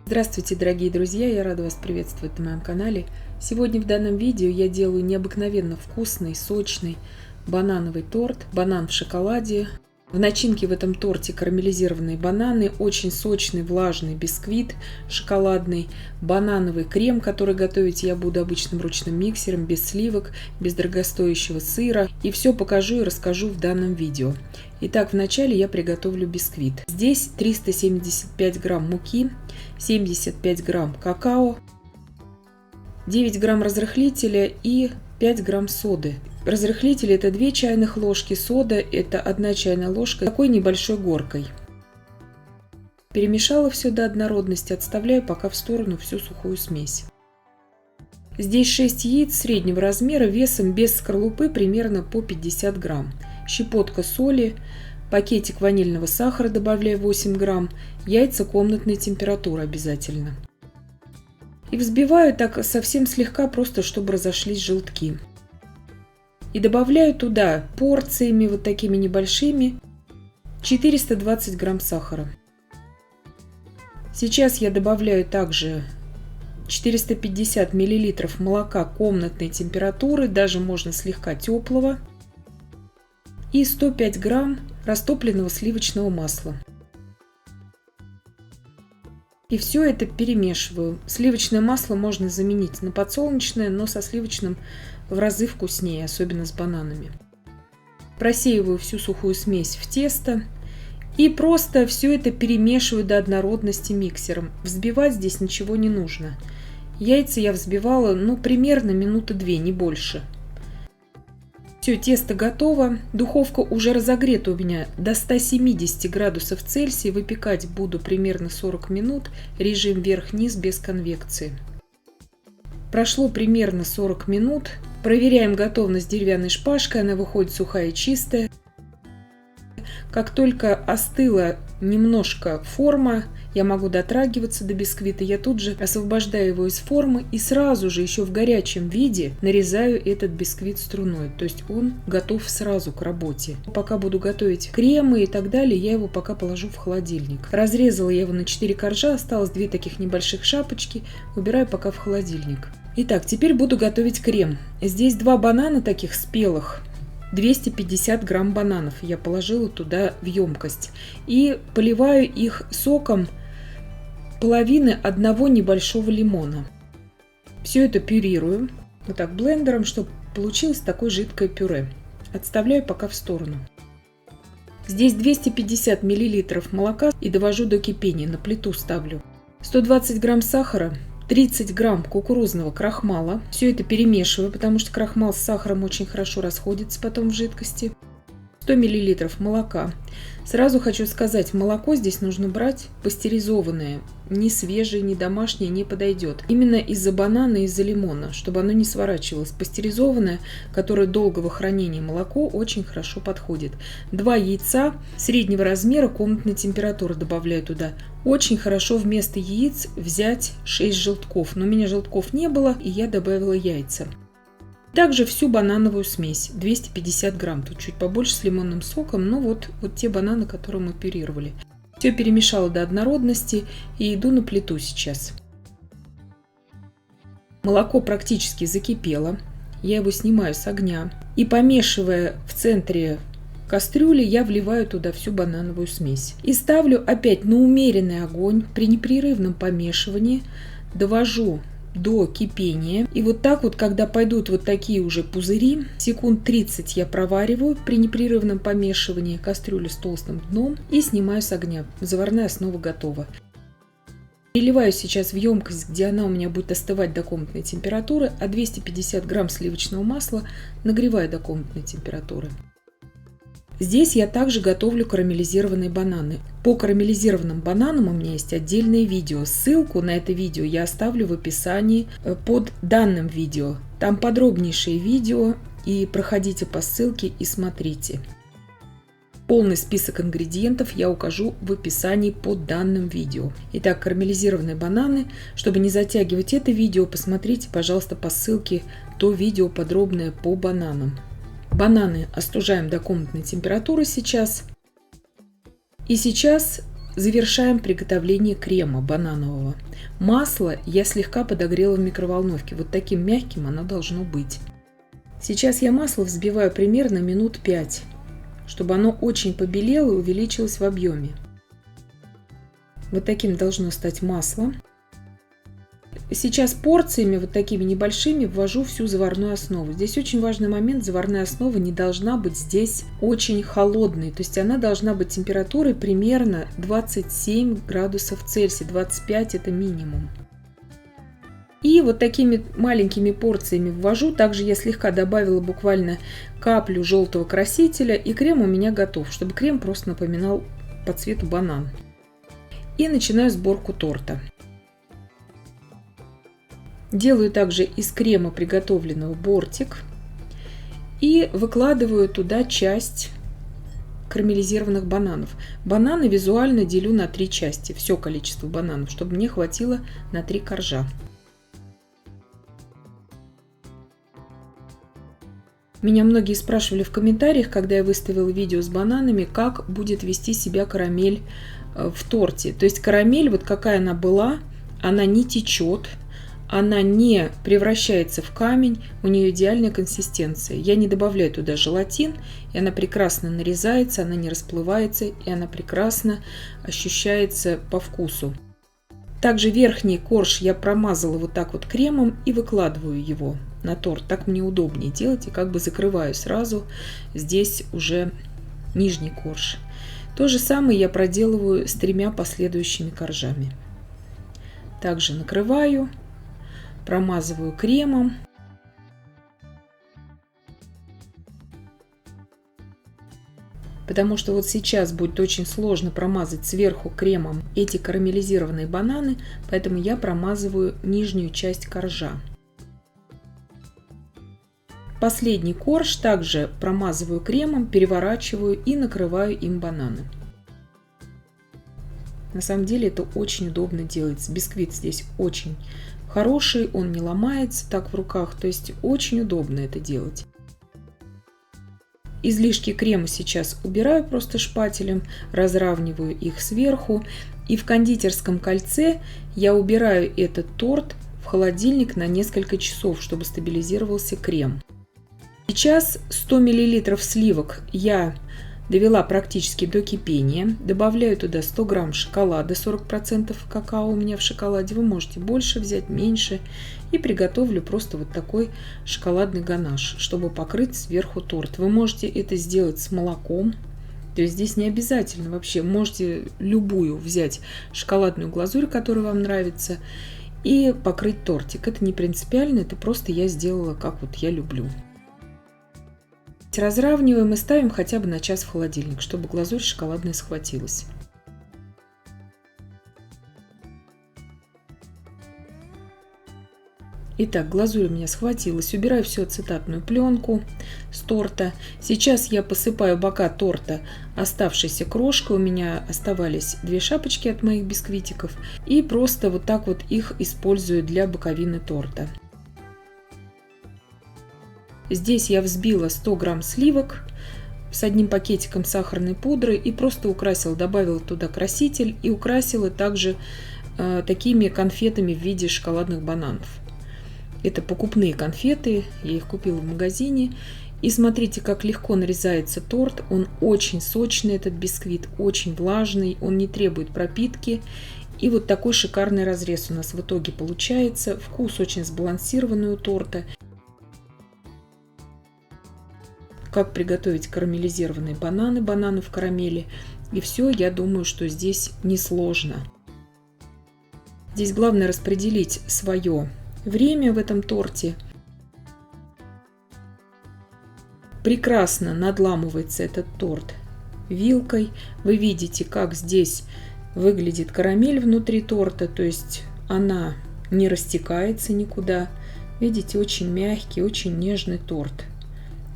Здравствуйте, дорогие друзья! Я рада вас приветствовать на моем канале. Сегодня в данном видео я делаю необыкновенно вкусный, сочный банановый торт. Банан в шоколаде. В начинке в этом торте карамелизированные бананы, очень сочный влажный бисквит шоколадный, банановый крем, который готовить я буду обычным ручным миксером, без сливок, без дорогостоящего сыра. И все покажу и расскажу в данном видео. Итак, вначале я приготовлю бисквит. Здесь 375 грамм муки, 75 грамм какао, 9 грамм разрыхлителя и 5 грамм соды. Разрыхлитель это 2 чайных ложки, сода это 1 чайная ложка, такой небольшой горкой. Перемешала все до однородности, отставляю пока в сторону всю сухую смесь. Здесь 6 яиц среднего размера, весом без скорлупы примерно по 50 грамм. Щепотка соли, пакетик ванильного сахара добавляю 8 грамм, яйца комнатной температуры обязательно. И взбиваю так совсем слегка, просто чтобы разошлись желтки. И добавляю туда порциями вот такими небольшими 420 грамм сахара. Сейчас я добавляю также 450 миллилитров молока комнатной температуры, даже можно слегка теплого, и 105 грамм растопленного сливочного масла. И все это перемешиваю. Сливочное масло можно заменить на подсолнечное, но со сливочным в разы вкуснее, особенно с бананами. Просеиваю всю сухую смесь в тесто и просто все это перемешиваю до однородности миксером. Взбивать здесь ничего не нужно. Яйца я взбивала примерно минуты 2, не больше. Все, тесто готово. Духовка уже разогрета у меня до 170 градусов Цельсия. Выпекать буду примерно 40 минут. Режим вверх-вниз без конвекции. Прошло примерно 40 минут. Проверяем готовность деревянной шпажкой. Она выходит сухая и чистая. Как только остыла немножко форма, я могу дотрагиваться до бисквита, я тут же освобождаю его из формы и сразу же еще в горячем виде нарезаю этот бисквит струной. То есть он готов сразу к работе. Пока буду готовить кремы и так далее, я его пока положу в холодильник. Разрезала я его на 4 коржа, осталось 2 таких небольших шапочки. Убираю пока в холодильник. Итак, теперь буду готовить крем. Здесь 2 банана таких спелых. 250 грамм бананов я положила туда в емкость и поливаю их соком половины одного небольшого лимона. Все это пюрирую вот так блендером, чтобы получилось такое жидкое пюре. Отставляю пока в сторону. Здесь 250 миллилитров молока и довожу до кипения, на плиту ставлю. 120 грамм сахара. 30 грамм кукурузного крахмала. Все это перемешиваю, потому что крахмал с сахаром очень хорошо расходится потом в жидкости. 100 миллилитров молока. Сразу хочу сказать, молоко здесь нужно брать пастеризованное. Ни свежее, ни домашнее не подойдет. Именно из-за банана и из-за лимона, чтобы оно не сворачивалось. Пастеризованное, которое долгого хранения молоко, очень хорошо подходит. 2 яйца среднего размера комнатной температуры добавляю туда. Очень хорошо вместо яиц взять 6 желтков. Но у меня желтков не было, и я добавила яйца. Также всю банановую смесь, 250 грамм, тут чуть побольше с лимонным соком, но вот те бананы, которые мы пюрировали. Все перемешала до однородности и иду на плиту сейчас. Молоко практически закипело, я его снимаю с огня и, помешивая в центре кастрюли, я вливаю туда всю банановую смесь. И ставлю опять на умеренный огонь, при непрерывном помешивании довожу до кипения. И вот так вот, когда пойдут вот такие уже пузыри, секунд 30 я провариваю при непрерывном помешивании кастрюлю с толстым дном и снимаю с огня. Заварная основа готова. Переливаю сейчас в емкость, где она у меня будет остывать до комнатной температуры, а 250 грамм сливочного масла нагреваю до комнатной температуры. Здесь я также готовлю карамелизированные бананы. По карамелизированным бананам у меня есть отдельное видео. Ссылку на это видео я оставлю в описании под данным видео. Там подробнейшее видео, и проходите по ссылке и смотрите. Полный список ингредиентов я укажу в описании под данным видео. Итак, карамелизированные бананы. Чтобы не затягивать это видео, посмотрите, пожалуйста, по ссылке то видео подробное по бананам. Бананы остужаем до комнатной температуры сейчас. И сейчас завершаем приготовление крема бананового. Масло я слегка подогрела в микроволновке. Вот таким мягким оно должно быть. Сейчас я масло взбиваю примерно минут 5, чтобы оно очень побелело и увеличилось в объеме. Вот таким должно стать масло. Сейчас порциями, вот такими небольшими, ввожу всю заварную основу. Здесь очень важный момент: заварная основа не должна быть здесь очень холодной. То есть она должна быть температурой примерно 27 градусов Цельсия, 25 это минимум. И вот такими маленькими порциями ввожу. Также я слегка добавила буквально каплю желтого красителя, и крем у меня готов, чтобы крем просто напоминал по цвету банан. И начинаю сборку торта. Делаю также из крема приготовленного бортик и выкладываю туда часть карамелизированных бананов. Бананы визуально делю на 3 части, все количество бананов, чтобы мне хватило на 3 коржа. Меня многие спрашивали в комментариях, когда я выставила видео с бананами, как будет вести себя карамель в торте. То есть карамель, вот какая она была, она не течет. Она не превращается в камень, у нее идеальная консистенция. Я не добавляю туда желатин, и она прекрасно нарезается, она не расплывается, и она прекрасно ощущается по вкусу. Также верхний корж я промазала вот так вот кремом и выкладываю его на торт. Так мне удобнее делать, и как бы закрываю сразу здесь уже нижний корж. То же самое я проделываю с 3 последующими коржами. Также накрываю. Промазываю кремом. Потому что вот сейчас будет очень сложно промазать сверху кремом эти карамелизированные бананы, поэтому я промазываю нижнюю часть коржа. Последний корж также промазываю кремом, переворачиваю и накрываю им бананы. На самом деле это очень удобно делается. Бисквит здесь очень хороший, он не ломается так в руках, то есть очень удобно это делать. Излишки крема сейчас убираю просто шпателем, разравниваю их сверху, и в кондитерском кольце я убираю этот торт в холодильник на несколько часов, чтобы стабилизировался крем. Сейчас 100 мл сливок я довела практически до кипения. Добавляю туда 100 грамм шоколада, 40% какао у меня в шоколаде. Вы можете больше взять, меньше. И приготовлю просто вот такой шоколадный ганаш, чтобы покрыть сверху торт. Вы можете это сделать с молоком. То есть здесь не обязательно вообще. Можете любую взять шоколадную глазурь, которая вам нравится, и покрыть тортик. Это не принципиально, это просто я сделала, как вот я люблю. Разравниваем и ставим хотя бы на час в холодильник, чтобы глазурь шоколадная схватилась. Итак, глазурь у меня схватилась. Убираю всю ацетатную пленку с торта. Сейчас я посыпаю бока торта оставшейся крошкой. У меня оставались 2 шапочки от моих бисквитиков. И просто вот так вот их использую для боковины торта. Здесь я взбила 100 грамм сливок с 1 пакетиком сахарной пудры и просто украсила, добавила туда краситель и украсила также такими конфетами в виде шоколадных бананов. Это покупные конфеты, я их купила в магазине. И смотрите, как легко нарезается торт. Он очень сочный, этот бисквит, очень влажный, он не требует пропитки. И вот такой шикарный разрез у нас в итоге получается. Вкус очень сбалансированный у торта. Как приготовить карамелизированные бананы в карамели. И все, я думаю, что здесь несложно. Здесь главное распределить свое время в этом торте. Прекрасно надламывается этот торт вилкой. Вы видите, как здесь выглядит карамель внутри торта. То есть она не растекается никуда. Видите, очень мягкий, очень нежный торт.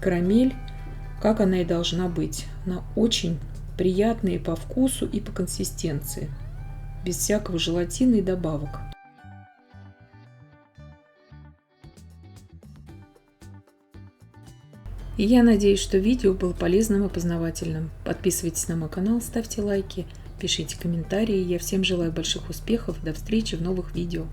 Карамель, как она и должна быть. Она очень приятная и по вкусу, и по консистенции. Без всякого желатина и добавок. И я надеюсь, что видео было полезным и познавательным. Подписывайтесь на мой канал, ставьте лайки, пишите комментарии. Я всем желаю больших успехов. До встречи в новых видео.